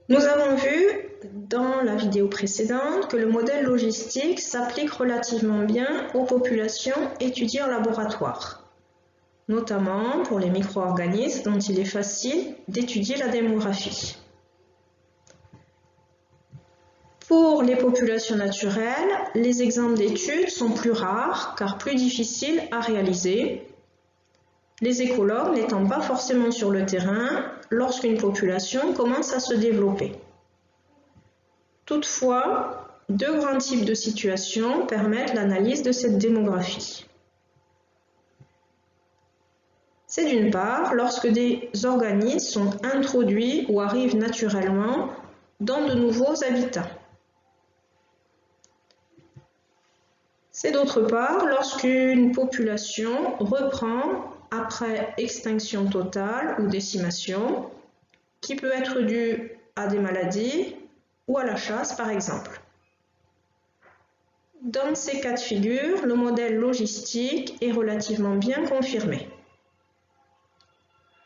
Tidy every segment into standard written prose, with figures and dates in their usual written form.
Nous avons vu dans la vidéo précédente que le modèle logistique s'applique relativement bien aux populations étudiées en laboratoire, notamment pour les micro-organismes dont il est facile d'étudier la démographie. Pour les populations naturelles, les exemples d'études sont plus rares car plus difficiles à réaliser, les écologues n'étant pas forcément sur le terrain lorsqu'une population commence à se développer. Toutefois, deux grands types de situations permettent l'analyse de cette démographie. C'est d'une part lorsque des organismes sont introduits ou arrivent naturellement dans de nouveaux habitats. C'est d'autre part lorsqu'une population reprend après extinction totale ou décimation, qui peut être due à des maladies ou à la chasse par exemple. Dans ces cas de figure, le modèle logistique est relativement bien confirmé.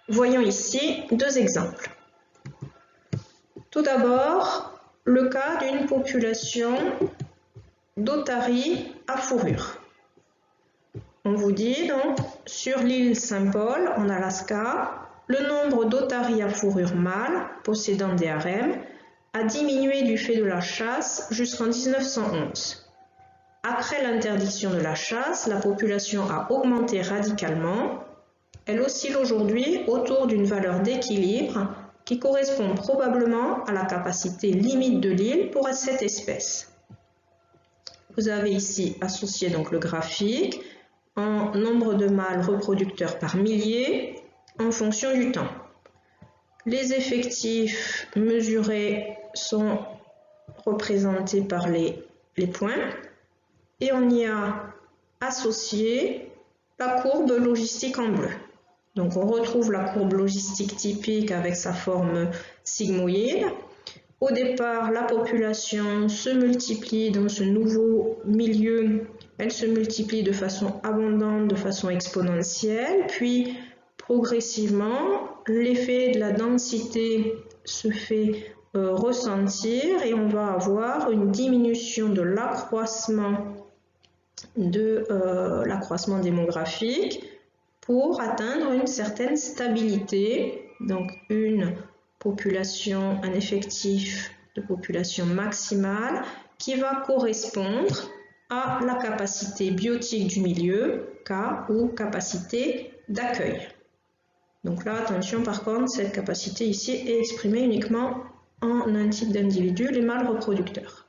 Voyons ici deux exemples. Tout d'abord, le cas d'une population d'otaries à fourrure. On vous dit donc, sur l'île Saint-Paul, en Alaska, le nombre d'otaries à fourrure mâle possédant des harems a diminué du fait de la chasse jusqu'en 1911. Après l'interdiction de la chasse, la population a augmenté radicalement. Elle oscille aujourd'hui autour d'une valeur d'équilibre qui correspond probablement à la capacité limite de l'île pour cette espèce. Vous avez ici associé donc le graphique en nombre de mâles reproducteurs par millier en fonction du temps. Les effectifs mesurés sont représentés par les points et on y a associé la courbe logistique en bleu. Donc on retrouve la courbe logistique typique avec sa forme sigmoïde. Au départ, la population se multiplie dans ce nouveau milieu. Elle se multiplie de façon abondante, de façon exponentielle, puis progressivement, l'effet de la densité se fait ressentir et on va avoir une diminution de l'accroissement démographique pour atteindre une certaine stabilité, donc une population, un effectif de population maximale qui va correspondre à la capacité biotique du milieu, K, ou capacité d'accueil. Donc là, attention, par contre, cette capacité ici est exprimée uniquement en un type d'individu, les mâles reproducteurs.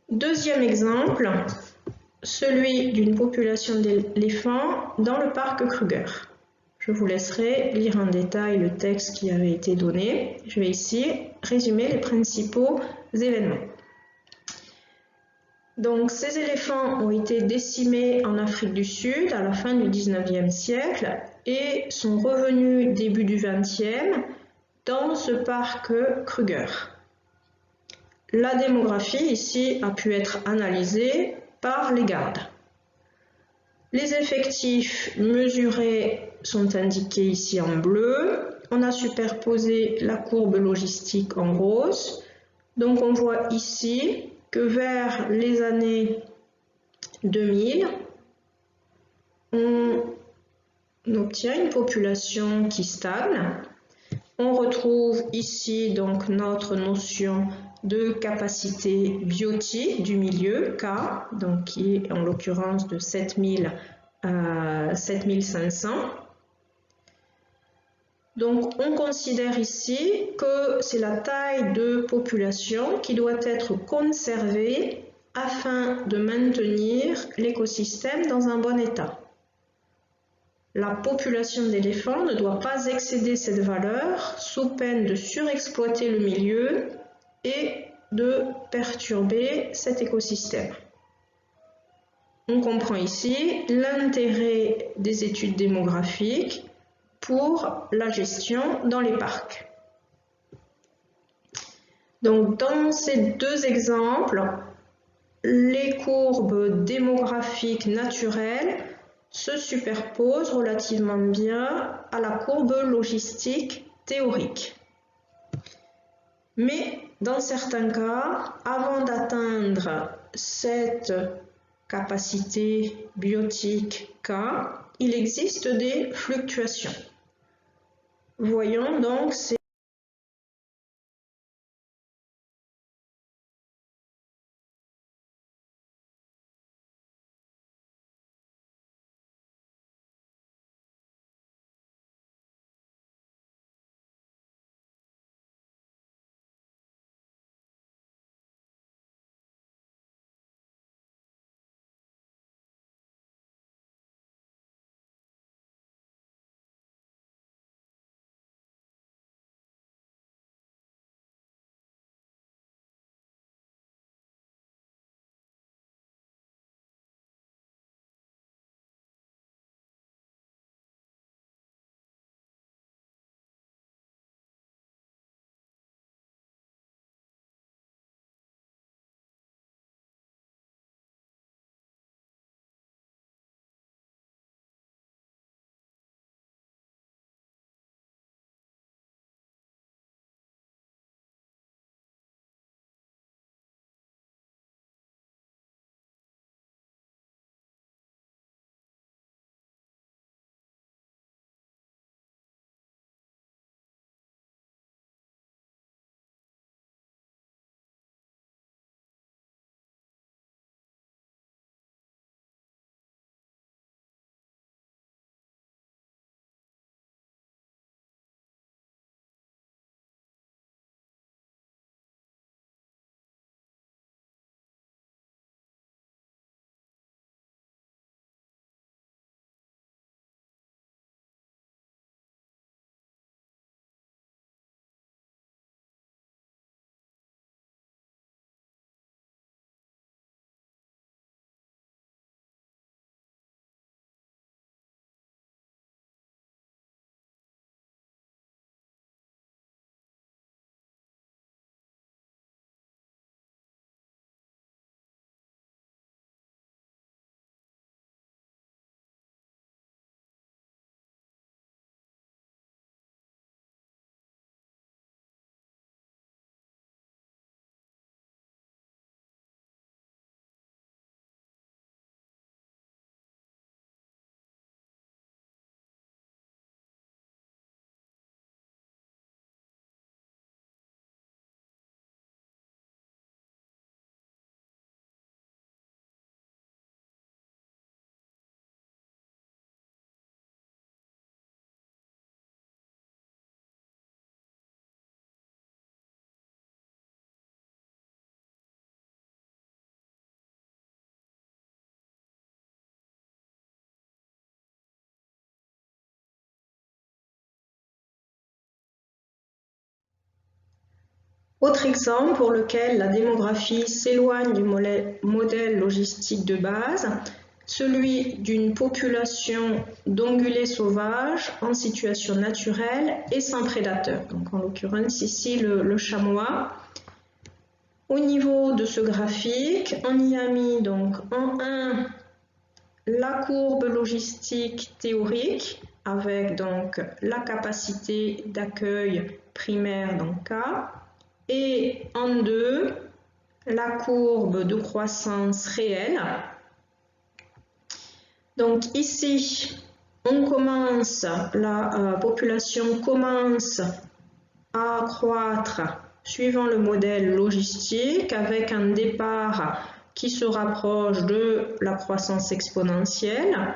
Deuxième exemple, celui d'une population d'éléphants dans le parc Kruger. Je vous laisserai lire en détail le texte qui avait été donné. Je vais ici résumer les principaux événements. Donc, ces éléphants ont été décimés en Afrique du Sud à la fin du 19e siècle et sont revenus début du 20e dans ce parc Kruger. La démographie ici a pu être analysée par les gardes. Les effectifs mesurés sont indiqués ici en bleu. On a superposé la courbe logistique en rose. Donc on voit ici que vers les années 2000, on obtient une population qui stagne. On retrouve ici donc notre notion de capacité biotique du milieu, K, donc qui est en l'occurrence de 7000 à 7500. Donc on considère ici que c'est la taille de population qui doit être conservée afin de maintenir l'écosystème dans un bon état. La population d'éléphants ne doit pas excéder cette valeur sous peine de surexploiter le milieu et de perturber cet écosystème. On comprend ici l'intérêt des études démographiques pour la gestion dans les parcs. Donc, dans ces deux exemples, les courbes démographiques naturelles se superposent relativement bien à la courbe logistique théorique. Mais dans certains cas, avant d'atteindre cette capacité biotique K, il existe des fluctuations. Voyons donc ces autre exemple pour lequel la démographie s'éloigne du modèle logistique de base, celui d'une population d'ongulés sauvages en situation naturelle et sans prédateurs. Donc en l'occurrence ici le chamois. Au niveau de ce graphique, on y a mis donc en 1 la courbe logistique théorique avec donc la capacité d'accueil primaire dans K, et en 2 la courbe de croissance réelle. Donc ici, la population commence à croître suivant le modèle logistique avec un départ qui se rapproche de la croissance exponentielle.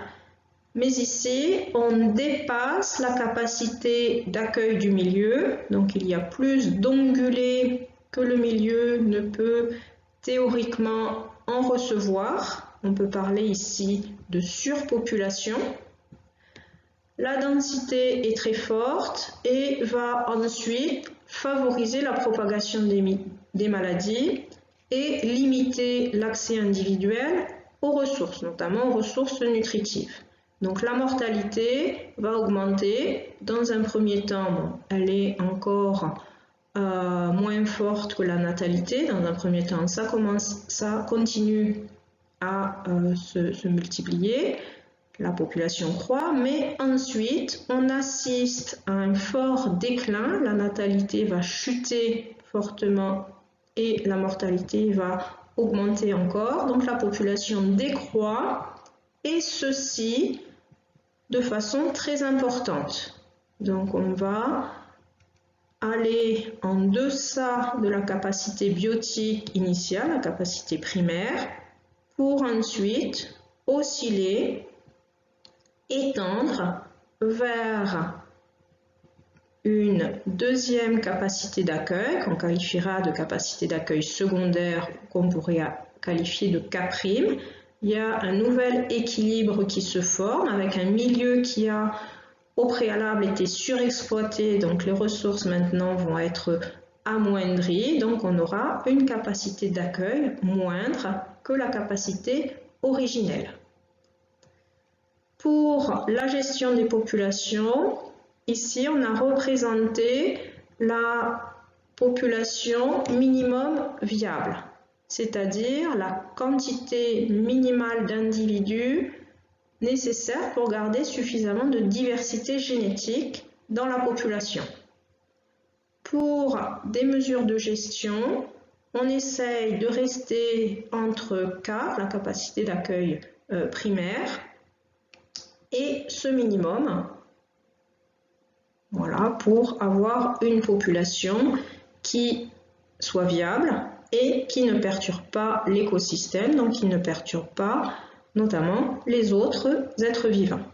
Mais ici, on dépasse la capacité d'accueil du milieu, donc il y a plus d'ongulés que le milieu ne peut théoriquement en recevoir. On peut parler ici de surpopulation. La densité est très forte et va ensuite favoriser la propagation des maladies et limiter l'accès individuel aux ressources, notamment aux ressources nutritives. Donc la mortalité va augmenter. Dans un premier temps, elle est encore moins forte que la natalité. Dans un premier temps, ça continue à se multiplier. La population croît, mais ensuite on assiste à un fort déclin. La natalité va chuter fortement et la mortalité va augmenter encore. Donc la population décroît et ceci de façon très importante. Donc on va aller en deçà de la capacité biotique initiale, la capacité primaire, pour ensuite osciller et tendre vers une deuxième capacité d'accueil qu'on qualifiera de capacité d'accueil secondaire, qu'on pourrait qualifier de K'. Il y a un nouvel équilibre qui se forme avec un milieu qui a au préalable été surexploité, donc les ressources maintenant vont être amoindries, donc on aura une capacité d'accueil moindre que la capacité originelle. Pour la gestion des populations, ici on a représenté la population minimum viable, c'est-à-dire la quantité minimale d'individus nécessaire pour garder suffisamment de diversité génétique dans la population. Pour des mesures de gestion, on essaye de rester entre K, la capacité d'accueil primaire, et ce minimum, voilà, pour avoir une population qui soit viable et qui ne perturbe pas l'écosystème, donc qui ne perturbe pas notamment les autres êtres vivants.